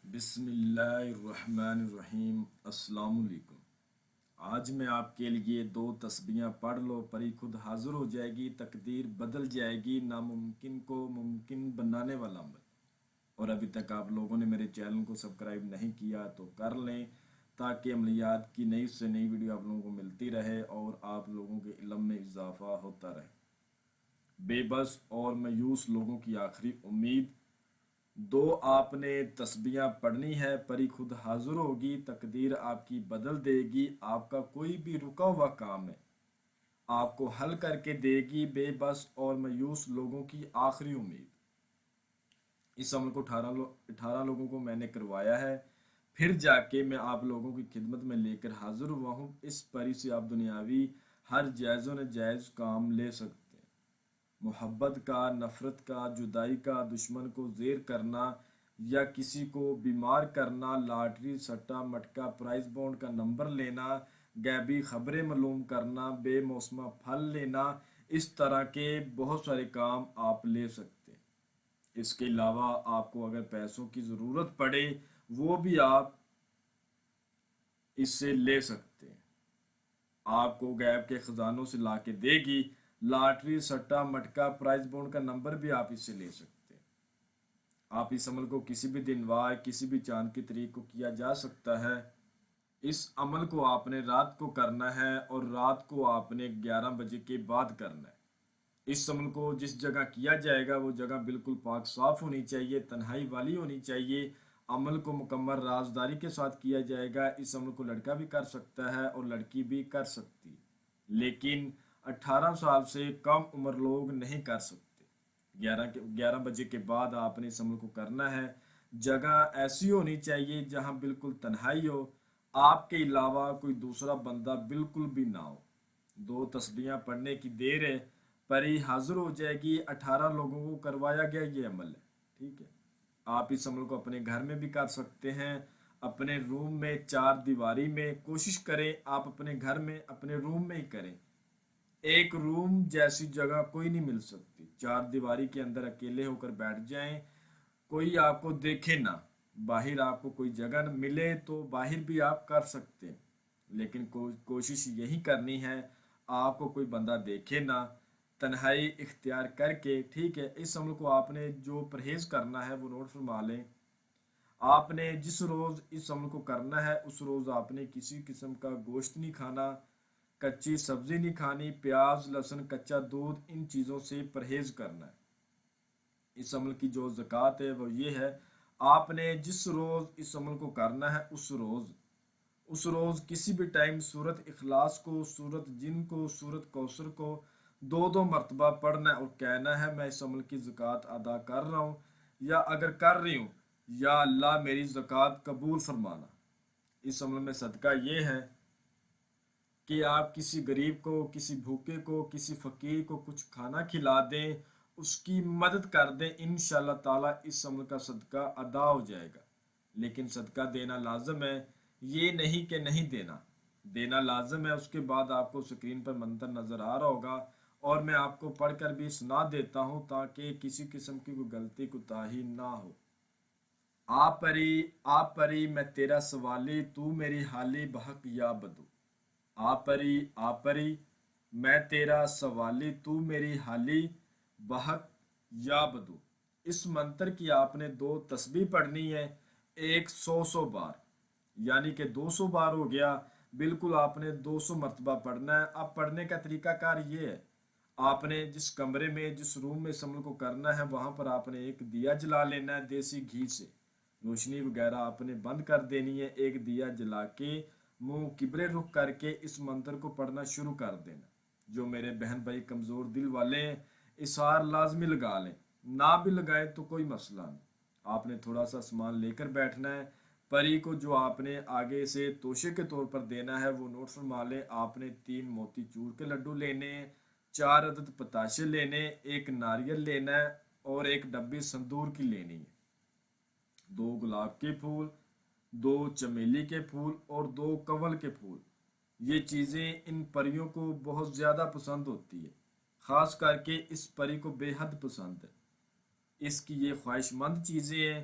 بسم اللہ الرحمن الرحیم۔ السلام علیکم۔ آج میں آپ کے لیے 2 تسبیحاں پڑھ لو، پری خود حاضر ہو جائے گی، تقدیر بدل جائے گی، ناممکن کو ممکن بنانے والا عمل۔ اور ابھی تک آپ لوگوں نے میرے چینل کو سبسکرائب نہیں کیا تو کر لیں، تاکہ عملیات کی نئی سے نئی ویڈیو آپ لوگوں کو ملتی رہے اور آپ لوگوں کے علم میں اضافہ ہوتا رہے۔ بے بس اور مایوس لوگوں کی آخری امید۔ 2 آپ نے تسبیحاں پڑھنی ہے، پری خود حاضر ہوگی، تقدیر آپ کی بدل دے گی، آپ کا کوئی بھی رکا ہوا کام ہے آپ کو حل کر کے دے گی۔ بے بس اور مایوس لوگوں کی آخری امید۔ اس عمل کو 18 لوگوں کو میں نے کروایا ہے، پھر جا کے میں آپ لوگوں کی خدمت میں لے کر حاضر ہوا ہوں۔ اس پری سے آپ دنیاوی ہر جائز و ناجائز کام لے سکتے ہیں۔ محبت کا، نفرت کا، جدائی کا، دشمن کو زیر کرنا یا کسی کو بیمار کرنا، لاٹری سٹا مٹکا پرائز بونڈ کا نمبر لینا، غیبی خبریں معلوم کرنا، بے موسمہ پھل لینا، اس طرح کے بہت سارے کام آپ لے سکتے ہیں۔ اس کے علاوہ آپ کو اگر پیسوں کی ضرورت پڑے وہ بھی آپ اس سے لے سکتے ہیں۔ آپ کو غیب کے خزانوں سے لا کے دے گی۔ لاٹری سٹا مٹکا پرائز بونڈ کا نمبر بھی آپ اس سے لے سکتے ہیں۔ آپ اس عمل کو کسی بھی دن وار کسی بھی چاند کی تاریخ کو کیا جا سکتا ہے۔ اس عمل کو آپ نے رات کو کرنا ہے اور رات کو آپ نے 11 بجے کے بعد کرنا ہے۔ اس عمل کو جس جگہ کیا جائے گا وہ جگہ بالکل پاک صاف ہونی چاہیے، تنہائی والی ہونی چاہیے۔ عمل کو مکمل رازداری کے ساتھ کیا جائے گا۔ اس عمل کو لڑکا بھی کر سکتا ہے اور لڑکی بھی کر سکتی، لیکن 18 سال سے کم عمر لوگ نہیں کر سکتے۔ 11 بجے کے بعد آپ نے اس عمل کو کرنا ہے۔ جگہ ایسی ہونی چاہیے جہاں بالکل تنہائی ہو، آپ کے علاوہ کوئی دوسرا بندہ بالکل بھی نہ ہو۔ 2 تسبیحاں پڑھنے کی دیر ہے، پری حاضر ہو جائے گی۔ 18 لوگوں کو کروایا گیا یہ عمل ہے، ٹھیک ہے۔ آپ اس عمل کو اپنے گھر میں بھی کر سکتے ہیں، اپنے روم میں 4 دیواری میں۔ کوشش کریں آپ اپنے گھر میں اپنے روم میں ہی کریں۔ ایک روم جیسی جگہ کوئی نہیں مل سکتی۔ 4 دیواری کے اندر اکیلے ہو کر بیٹھ جائیں، کوئی آپ کو دیکھے نہ۔ باہر آپ کو کوئی جگہ نہ ملے تو باہر بھی آپ کر سکتے ہیں، لیکن کوشش یہی کرنی ہے آپ کو کوئی بندہ دیکھے نہ، تنہائی اختیار کر کے، ٹھیک ہے۔ اس عمل کو آپ نے جو پرہیز کرنا ہے وہ نوٹ فرما لیں۔ آپ نے جس روز اس عمل کو کرنا ہے اس روز آپ نے کسی قسم کا گوشت نہیں کھانا، کچی سبزی نہیں کھانی، پیاز لہسن کچا دودھ، ان چیزوں سے پرہیز کرنا ہے۔ اس عمل کی جو زکوٰۃ ہے وہ یہ ہے، آپ نے جس روز اس عمل کو کرنا ہے اس روز کسی بھی ٹائم سورت اخلاص کو، سورت جن کو، سورت کوثر کو 2 مرتبہ پڑھنا ہے اور کہنا ہے میں اس عمل کی زکوٰۃ ادا کر رہا ہوں، یا اگر کر رہی ہوں یا اللہ میری زکوٰۃ قبول فرمانا۔ اس عمل میں صدقہ یہ ہے کہ آپ کسی غریب کو، کسی بھوکے کو، کسی فقیر کو کچھ کھانا کھلا دیں، اس کی مدد کر دیں، انشاءاللہ تعالیٰ اس عمل کا صدقہ ادا ہو جائے گا۔ لیکن صدقہ دینا لازم ہے، یہ نہیں کہ نہیں دینا، دینا لازم ہے۔ اس کے بعد آپ کو سکرین پر منتر نظر آ رہا ہوگا اور میں آپ کو پڑھ کر بھی سنا دیتا ہوں تاکہ کسی قسم کی کوئی غلطی کوتاہی نہ ہو۔ آ پری میں تیرا سوالی، تو میری حالی بحق یا بدو۔ آ پری میں تیرا سوالی، تو میری حالی بحق یا بدو۔ اس منتر کی آپ نے 2 تسبیح پڑھنی ہے، ایک 100 بار، یعنی کہ 200 بار ہو گیا، بالکل آپ نے 200 مرتبہ پڑھنا ہے۔ اب پڑھنے کا طریقہ کار یہ ہے، آپ نے جس کمرے میں جس روم میں اس عمل کو کرنا ہے وہاں پر آپ نے ایک دیا جلا لینا ہے دیسی گھی سے، روشنی وغیرہ آپ نے بند کر دینی ہے۔ ایک دیا جلا کے منہ قبلے رخ کر کے اس منتر کو پڑھنا شروع کر دینا۔ جو میرے بہن بھائی کمزور دل والے ہیں اسار لازمی لگا لیں، نہ بھی لگائیں تو کوئی مسئلہ نہیں۔ آپ نے تھوڑا سا سامان لے کر بیٹھنا ہے۔ پری کو جو آپ نے آگے سے توشے کے طور پر دینا ہے وہ نوٹ فرما لیں۔ آپ نے 3 موتی چور کے لڈو لینے ہیں، 4 عدد پتاشے لینے، 1 ناریل لینا ہے اور 1 ڈبی سندور کی لینی ہے، 2 گلاب کے پھول، 2 چمیلی کے پھول اور 2 کنول کے پھول۔ یہ چیزیں ان پریوں کو بہت زیادہ پسند ہوتی ہے، خاص کر کے اس پری کو بے حد پسند ہے۔ اس کی یہ خواہش مند چیزیں ہیں،